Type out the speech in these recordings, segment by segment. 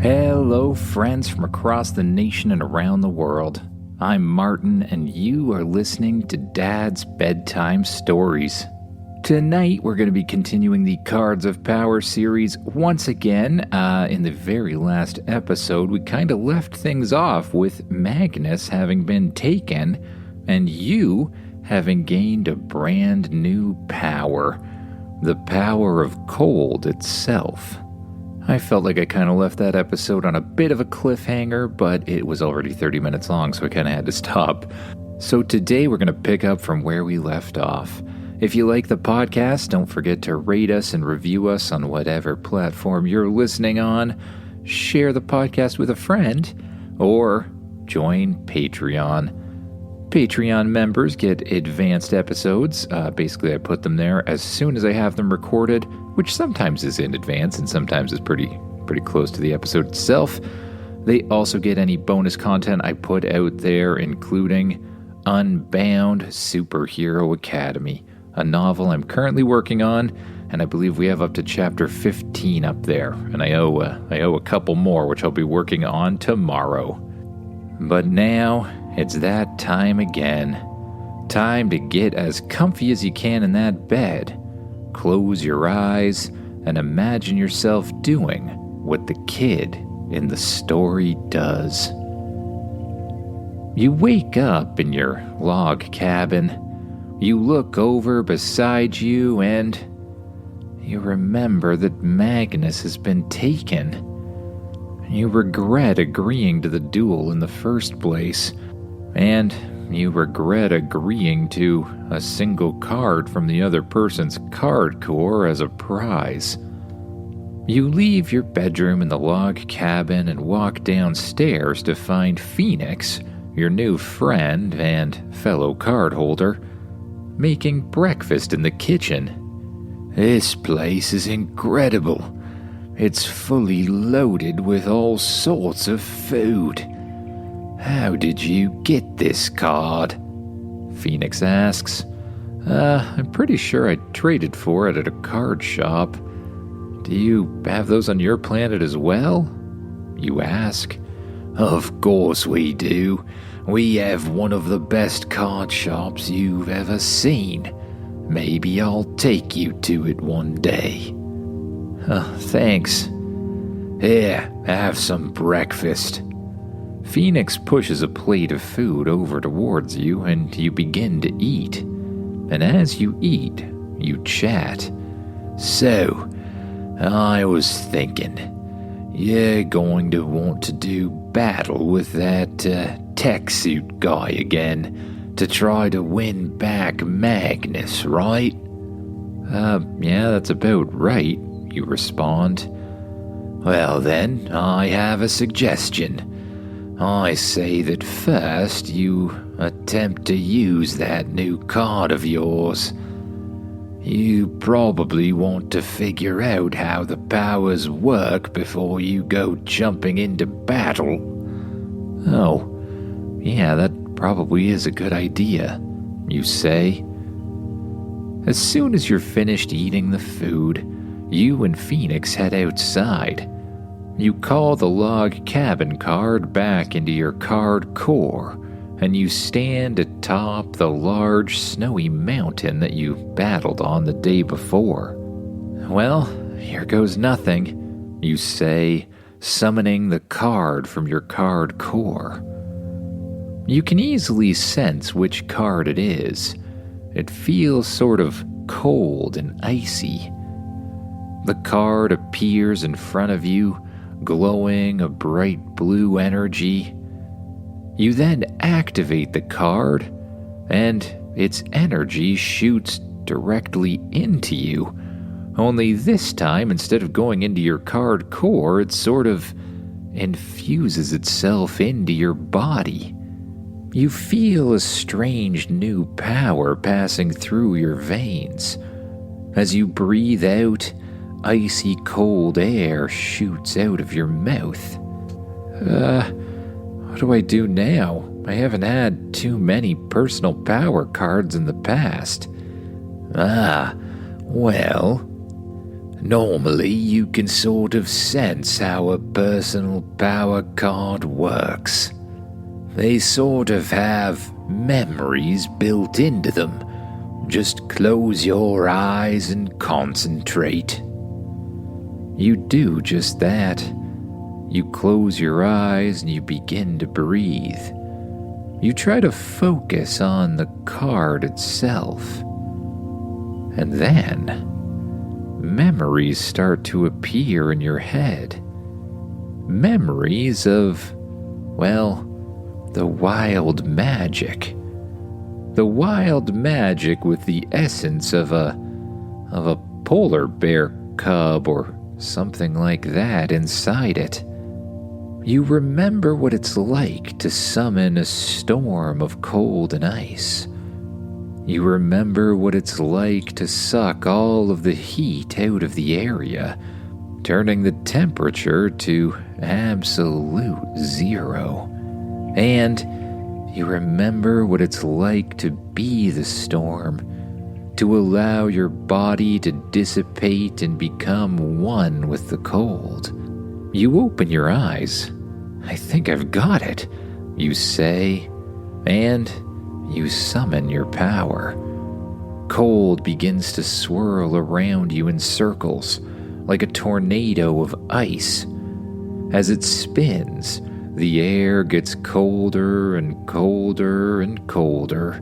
Hello, friends from across the nation and around the world. I'm Martin, and you are listening to Dad's Bedtime Stories. Tonight, we're going to be continuing the Cards of Power series once again. In the very last episode, we kind of left things off with Magnus having been taken, and you having gained a brand new power. The power of cold itself. I felt like I kind of left that episode on a bit of a cliffhanger, but it was already 30 minutes long, so I kind of had to stop. So today we're going to pick up from where we left off. If you like the podcast, don't forget to rate us and review us on whatever platform you're listening on. Share the podcast with a friend, or join Patreon. Patreon members get advanced episodes. Basically, I put them there as soon as I have them recorded, which sometimes is in advance and sometimes is pretty close to the episode itself. They also get any bonus content I put out there, including Unbound Superhero Academy, a novel I'm currently working on, and I believe we have up to chapter 15 up there, and I owe a couple more, which I'll be working on tomorrow. But now, it's that time again. Time to get as comfy as you can in that bed. Close your eyes and imagine yourself doing what the kid in the story does. You wake up in your log cabin. You look over beside you and you remember that Magnus has been taken. You regret agreeing to the duel in the first place, and you regret agreeing to a single card from the other person's card core as a prize. You leave your bedroom in the log cabin and walk downstairs to find Phoenix, your new friend and fellow card holder, making breakfast in the kitchen. This place is incredible. It's fully loaded with all sorts of food. How did you get this card? Phoenix asks. I'm pretty sure I traded for it at a card shop. Do you have those on your planet as well? You ask. Of course we do. We have one of the best card shops you've ever seen. Maybe I'll take you to it one day. Thanks. Here, have some breakfast. Phoenix pushes a plate of food over towards you, and you begin to eat. And as you eat, you chat. So, I was thinking, you're going to want to do battle with that tech suit guy again to try to win back Magnus, right? Yeah, that's about right, you respond. Well then, I have a suggestion. I say that first you attempt to use that new card of yours. You probably want to figure out how the powers work before you go jumping into battle. Oh, yeah, that probably is a good idea, you say. As soon as you're finished eating the food, you and Phoenix head outside. You call the log cabin card back into your card core, and you stand atop the large snowy mountain that you battled on the day before. Well, here goes nothing, you say, summoning the card from your card core. You can easily sense which card it is. It feels sort of cold and icy. The card appears in front of you, glowing a bright blue energy. You then activate the card, and its energy shoots directly into you. Only this time, instead of going into your card core, it sort of infuses itself into your body. You feel a strange new power passing through your veins. As you breathe out, icy cold air shoots out of your mouth. What do I do now? I haven't had too many personal power cards in the past. Well, Normally, you can sort of sense how a personal power card works. They sort of have memories built into them. Just close your eyes and concentrate. You do just that. You close your eyes and you begin to breathe. You try to focus on the card itself. And then, memories start to appear in your head. Memories of, well, the wild magic. The wild magic with the essence of a polar bear cub or something like that inside it. You remember what it's like to summon a storm of cold and ice. You remember what it's like to suck all of the heat out of the area, turning the temperature to absolute zero. And you remember what it's like to be the storm, to allow your body to dissipate and become one with the cold. You open your eyes. I think I've got it, you say, and you summon your power. Cold begins to swirl around you in circles, like a tornado of ice. As it spins, the air gets colder and colder and colder.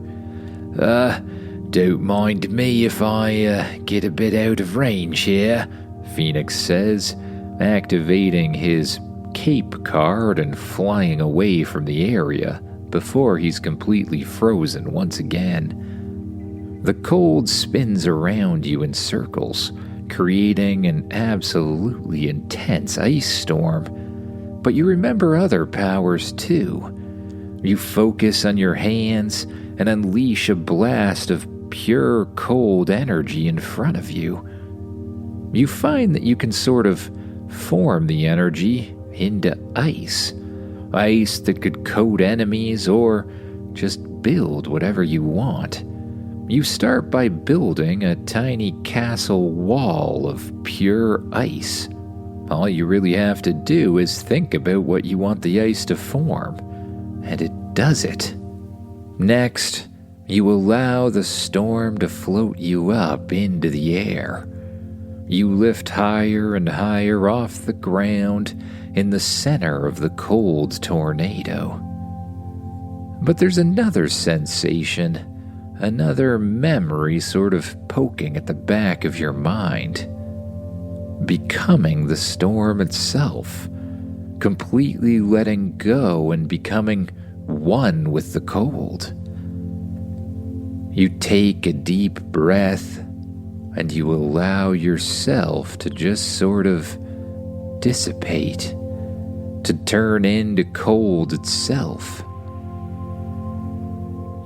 Don't mind me if I get a bit out of range here, Phoenix says, activating his cape card and flying away from the area before he's completely frozen once again. The cold spins around you in circles, creating an absolutely intense ice storm. But you remember other powers too. You focus on your hands and unleash a blast of pure cold energy in front of you. You find that you can sort of form the energy into ice. Ice that could coat enemies or just build whatever you want. You start by building a tiny castle wall of pure ice. All you really have to do is think about what you want the ice to form, and it does it. Next, you allow the storm to float you up into the air. You lift higher and higher off the ground in the center of the cold tornado. But there's another sensation, another memory sort of poking at the back of your mind. Becoming the storm itself, completely letting go and becoming one with the cold. You take a deep breath and you allow yourself to just sort of dissipate, to turn into cold itself.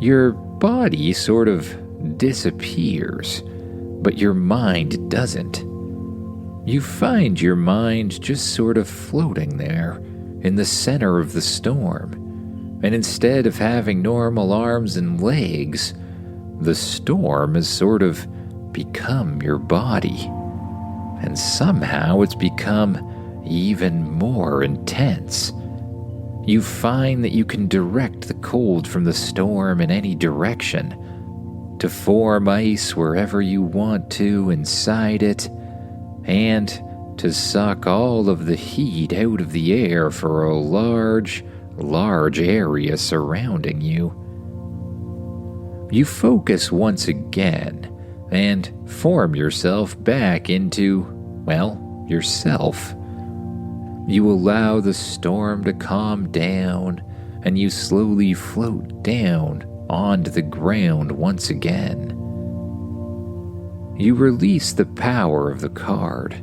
Your body sort of disappears, but your mind doesn't. You find your mind just sort of floating there in the center of the storm, and instead of having normal arms and legs, the storm has sort of become your body, and somehow it's become even more intense. You find that you can direct the cold from the storm in any direction, to form ice wherever you want to inside it, and to suck all of the heat out of the air for a large area surrounding you. You focus once again and form yourself back into, well, yourself. You allow the storm to calm down, and you slowly float down onto the ground once again. You release the power of the card.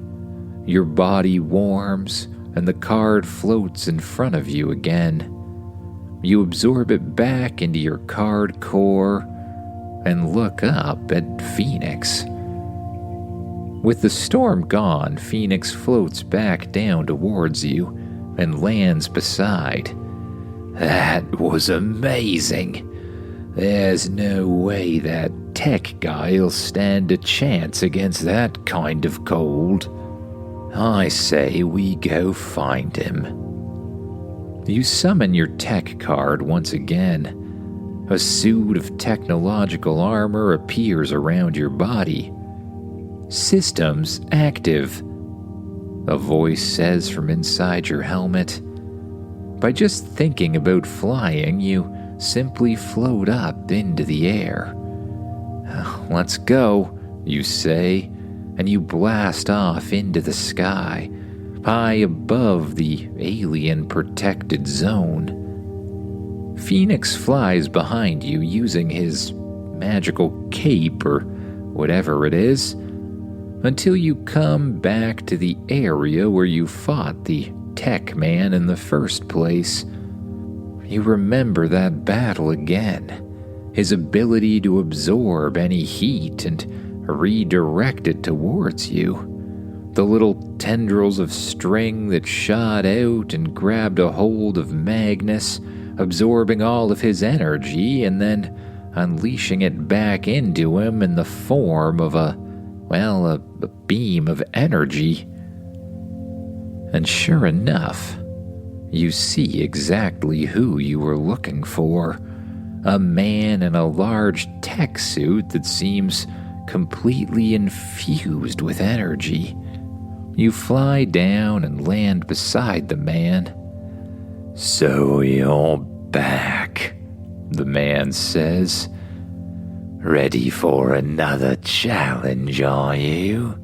Your body warms, and the card floats in front of you again. You absorb it back into your card core and look up at Phoenix. With the storm gone, Phoenix floats back down towards you and lands beside. That was amazing. There's no way that tech guy'll stand a chance against that kind of cold. I say we go find him." You summon your tech card once again. A suit of technological armor appears around your body. "Systems active," a voice says from inside your helmet. By just thinking about flying, you simply float up into the air. "Let's go," you say, and you blast off into the sky, high above the alien-protected zone. Phoenix flies behind you using his magical cape or whatever it is, until you come back to the area where you fought the tech man in the first place. You remember that battle again, his ability to absorb any heat and redirect it towards you. The little tendrils of string that shot out and grabbed a hold of Magnus, absorbing all of his energy and then unleashing it back into him in the form of a beam of energy. And sure enough, you see exactly who you were looking for. A man in a large tech suit that seems completely infused with energy. You fly down and land beside the man. "So you're back," the man says. "Ready for another challenge, are you?"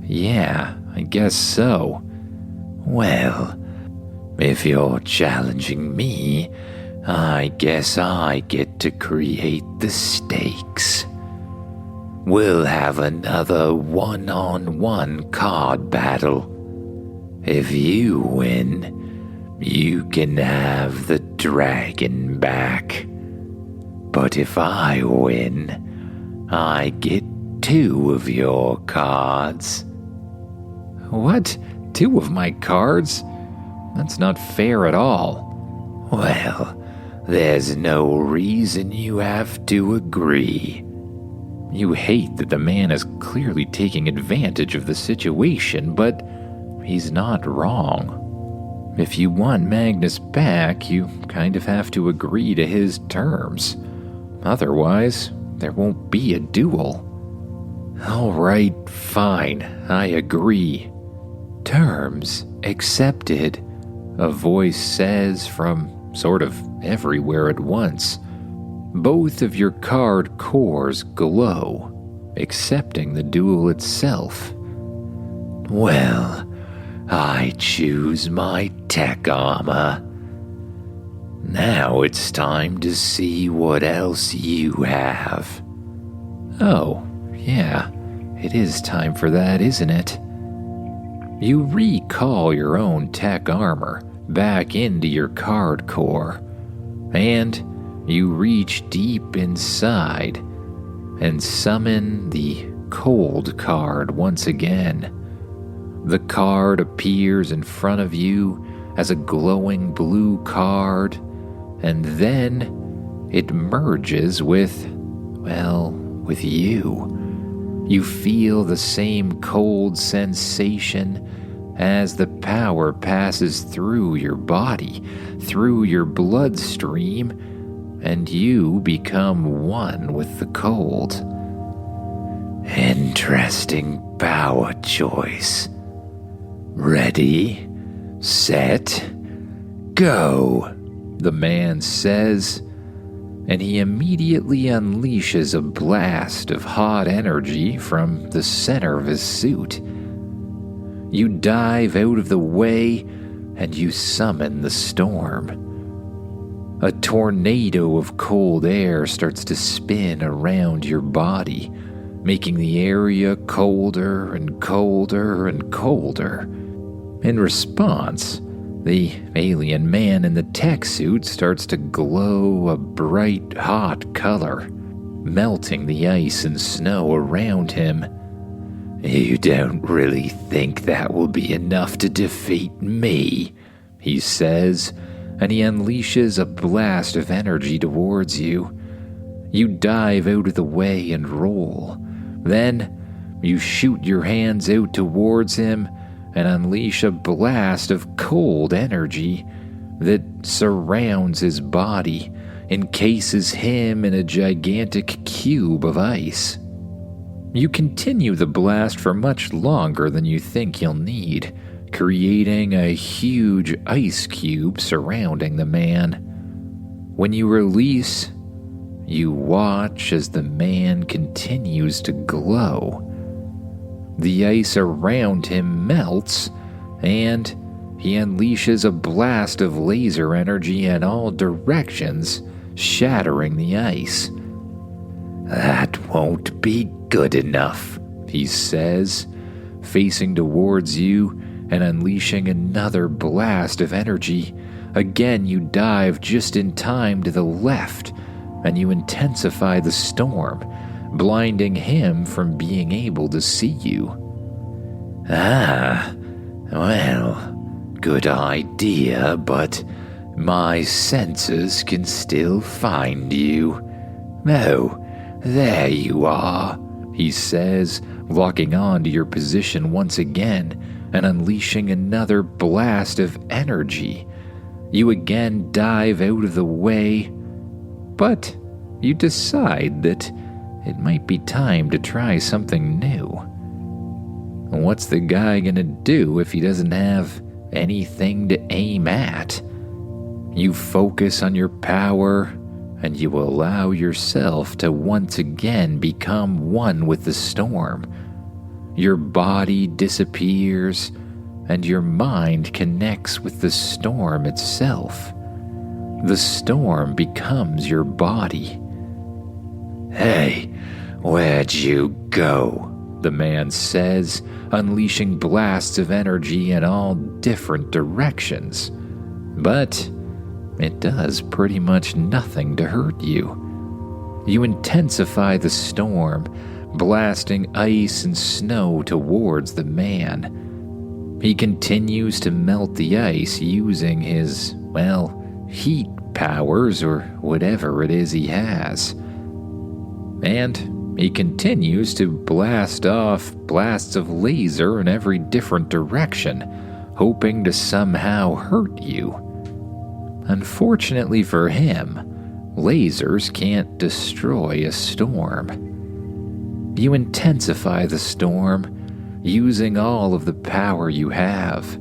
Yeah, I guess so." "Well, if you're challenging me, I guess I get to create the stakes. We'll have another one-on-one card battle. If you win, you can have the dragon back. But if I win, I get 2 of your cards." "What? 2 of my cards? That's not fair at all." "Well, there's no reason you have to agree." You hate that the man is clearly taking advantage of the situation, but he's not wrong. If you want Magnus back, you kind of have to agree to his terms. Otherwise, there won't be a duel. "All right, fine, I agree. Terms accepted," a voice says from sort of everywhere at once. Both of your card cores glow, accepting the duel itself. "Well, I choose my tech armor. Now it's time to see what else you have." "Oh, yeah, it is time for that, isn't it?" You recall your own tech armor back into your card core, and you reach deep inside and summon the cold card once again. The card appears in front of you as a glowing blue card, and then it merges with you. You feel the same cold sensation as the power passes through your body, through your bloodstream, and you become one with the cold. Interesting power choice. Ready, set, go, the man says, and he immediately unleashes a blast of hot energy from the center of his suit. You dive out of the way and you summon the storm. A tornado of cold air starts to spin around your body, making the area colder and colder and colder. In response, the alien man in the tech suit starts to glow a bright, hot color, melting the ice and snow around him. "You don't really think that will be enough to defeat me," he says, and he unleashes a blast of energy towards you. You dive out of the way and roll. Then, you shoot your hands out towards him and unleash a blast of cold energy that surrounds his body, encases him in a gigantic cube of ice. You continue the blast for much longer than you think you'll need, creating a huge ice cube surrounding the man. When you release, you watch as the man continues to glow. The ice around him melts, and he unleashes a blast of laser energy in all directions, shattering the ice. "That won't be good enough," he says, facing towards you and unleashing another blast of energy. Again, you dive just in time to the left, and you intensify the storm, blinding him from being able to see you. Well, good idea, but my senses can still find you. Oh, there you are," he says, locking on to your position once again and unleashing another blast of energy. You again dive out of the way, but you decide that it might be time to try something new. What's the guy gonna do if he doesn't have anything to aim at? You focus on your power, and you allow yourself to once again become one with the storm. Your body disappears, and your mind connects with the storm itself. The storm becomes your body. "Hey, where'd you go?" the man says, unleashing blasts of energy in all different directions. But it does pretty much nothing to hurt you. You intensify the storm, blasting ice and snow towards the man. He continues to melt the ice using his, heat powers or whatever it is he has. And he continues to blast off blasts of laser in every different direction, hoping to somehow hurt you. Unfortunately for him, lasers can't destroy a storm. You intensify the storm, using all of the power you have.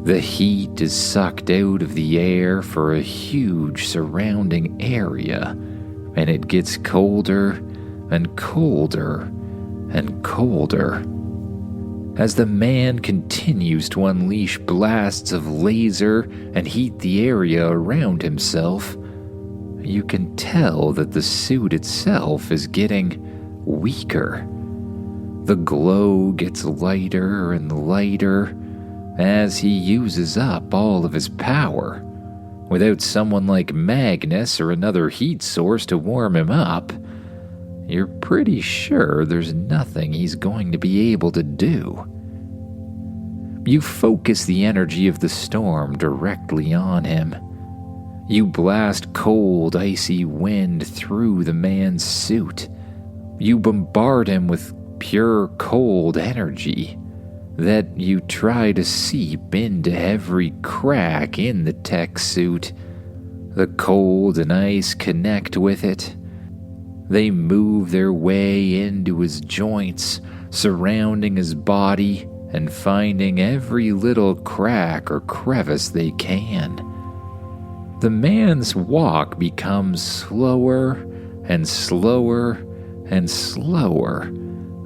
The heat is sucked out of the air for a huge surrounding area, and it gets colder and colder and colder. As the man continues to unleash blasts of laser and heat the area around himself, you can tell that the suit itself is getting weaker. The glow gets lighter and lighter as he uses up all of his power. Without someone like Magnus or another heat source to warm him up, you're pretty sure there's nothing he's going to be able to do. You focus the energy of the storm directly on him. You blast cold, icy wind through the man's suit. You bombard him with pure cold energy that you try to seep into every crack in the tech suit. The cold and ice connect with it. They move their way into his joints, surrounding his body and finding every little crack or crevice they can. The man's walk becomes slower and slower and slower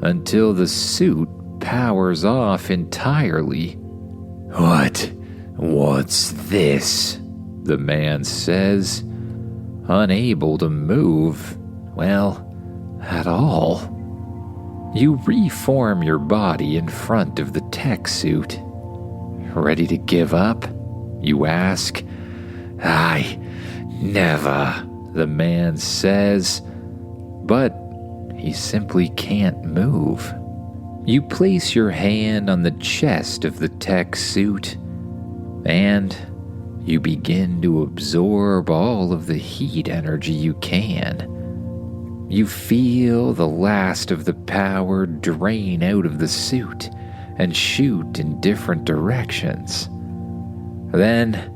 until the suit powers off entirely. What's this?" the man says, unable to move, at all. You reform your body in front of the tech suit. "Ready to give up?" you ask. "I never," the man says, but he simply can't move. You place your hand on the chest of the tech suit, and You begin to absorb all of the heat energy you can. You feel the last of the power drain out of the suit and shoot in different directions. Then,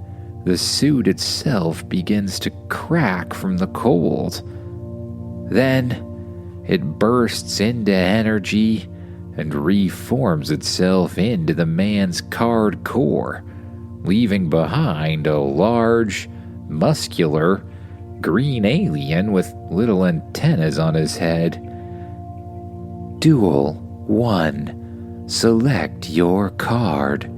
the suit itself begins to crack from the cold. Then, it bursts into energy and reforms itself into the man's card core, leaving behind a large, muscular, green alien with little antennas on his head. Duel 1. Select your card.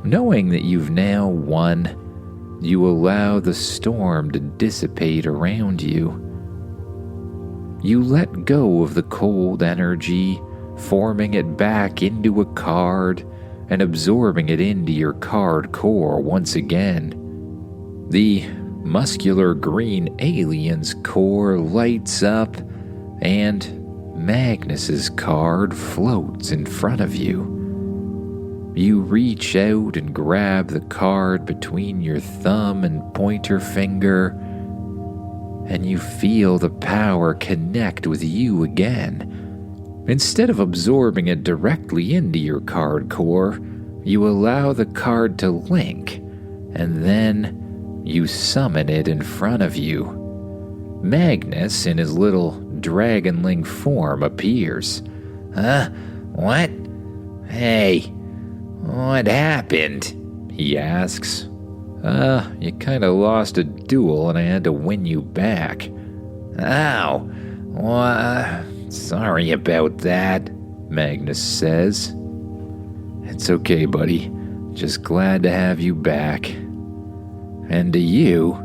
Knowing that you've now won, you allow the storm to dissipate around you. You let go of the cold energy, forming it back into a card and absorbing it into your card core once again. The muscular green alien's core lights up, and Magnus's card floats in front of you. You reach out and grab the card between your thumb and pointer finger, and you feel the power connect with you again. Instead of absorbing it directly into your card core, you allow the card to link, and then you summon it in front of you. Magnus, in his little dragonling form, appears. What? Hey, what happened? He asks. You kinda lost a duel and I had to win you back. Ow, sorry about that, Magnus says. It's okay, buddy. Just glad to have you back. And to you,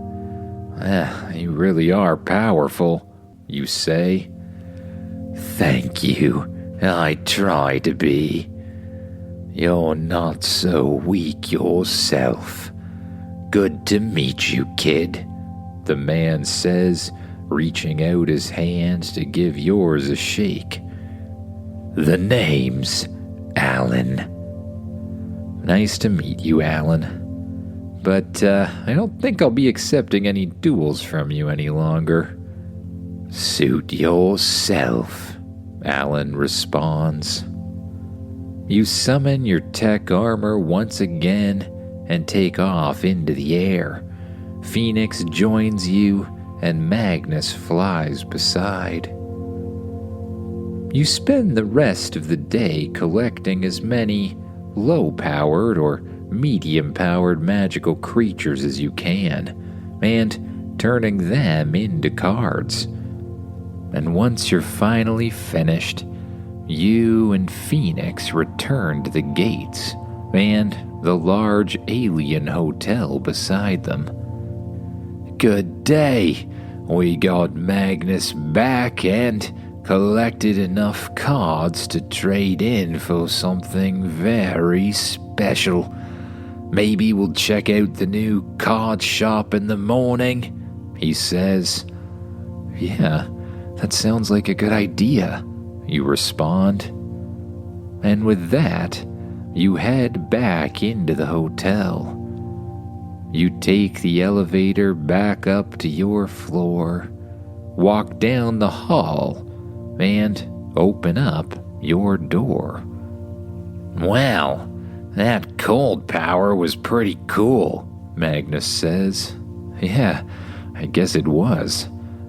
you really are powerful, you say. Thank you. I try to be. You're not so weak yourself. Good to meet you, kid, the man says, reaching out his hand to give yours a shake. The name's Alan. Nice to meet you, Alan. But I don't think I'll be accepting any duels from you any longer. Suit yourself, Alan responds. You summon your tech armor once again and take off into the air. Phoenix joins you and Magnus flies beside. You spend the rest of the day collecting as many low-powered or medium-powered magical creatures as you can, and turning them into cards. And once you're finally finished, you and Phoenix return to the gates and the large alien hotel beside them. Good day. We got Magnus back and collected enough cards to trade in for something very special. Maybe we'll check out the new card shop in the morning, he says. Yeah, that sounds like a good idea, you respond. And with that, you head back into the hotel. You take the elevator back up to your floor, walk down the hall, and open up your door. Wow, that cold power was pretty cool, Magnus says. Yeah, I guess it was.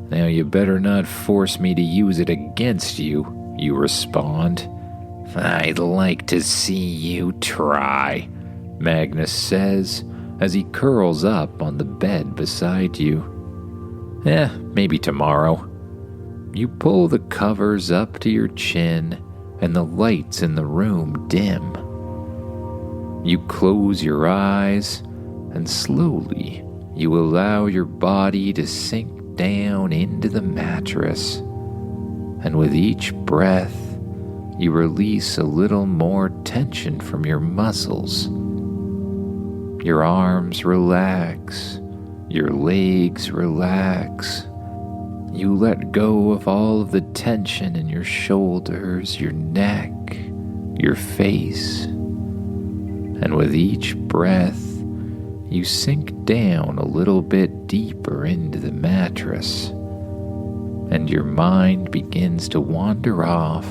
Now you better not force me to use it against you, you respond. I'd like to see you try, Magnus says as he curls up on the bed beside you. Maybe tomorrow. You pull the covers up to your chin and the lights in the room dim. You close your eyes and slowly you allow your body to sink down into the mattress. And with each breath, you release a little more tension from your muscles. Your arms relax, your legs relax. You let go of all of the tension in your shoulders, your neck, your face. And with each breath, you sink down a little bit deeper into the mattress, and your mind begins to wander off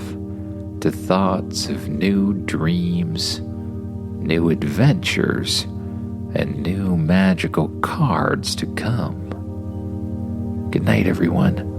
to thoughts of new dreams, new adventures, and new magical cards to come. Good night, everyone.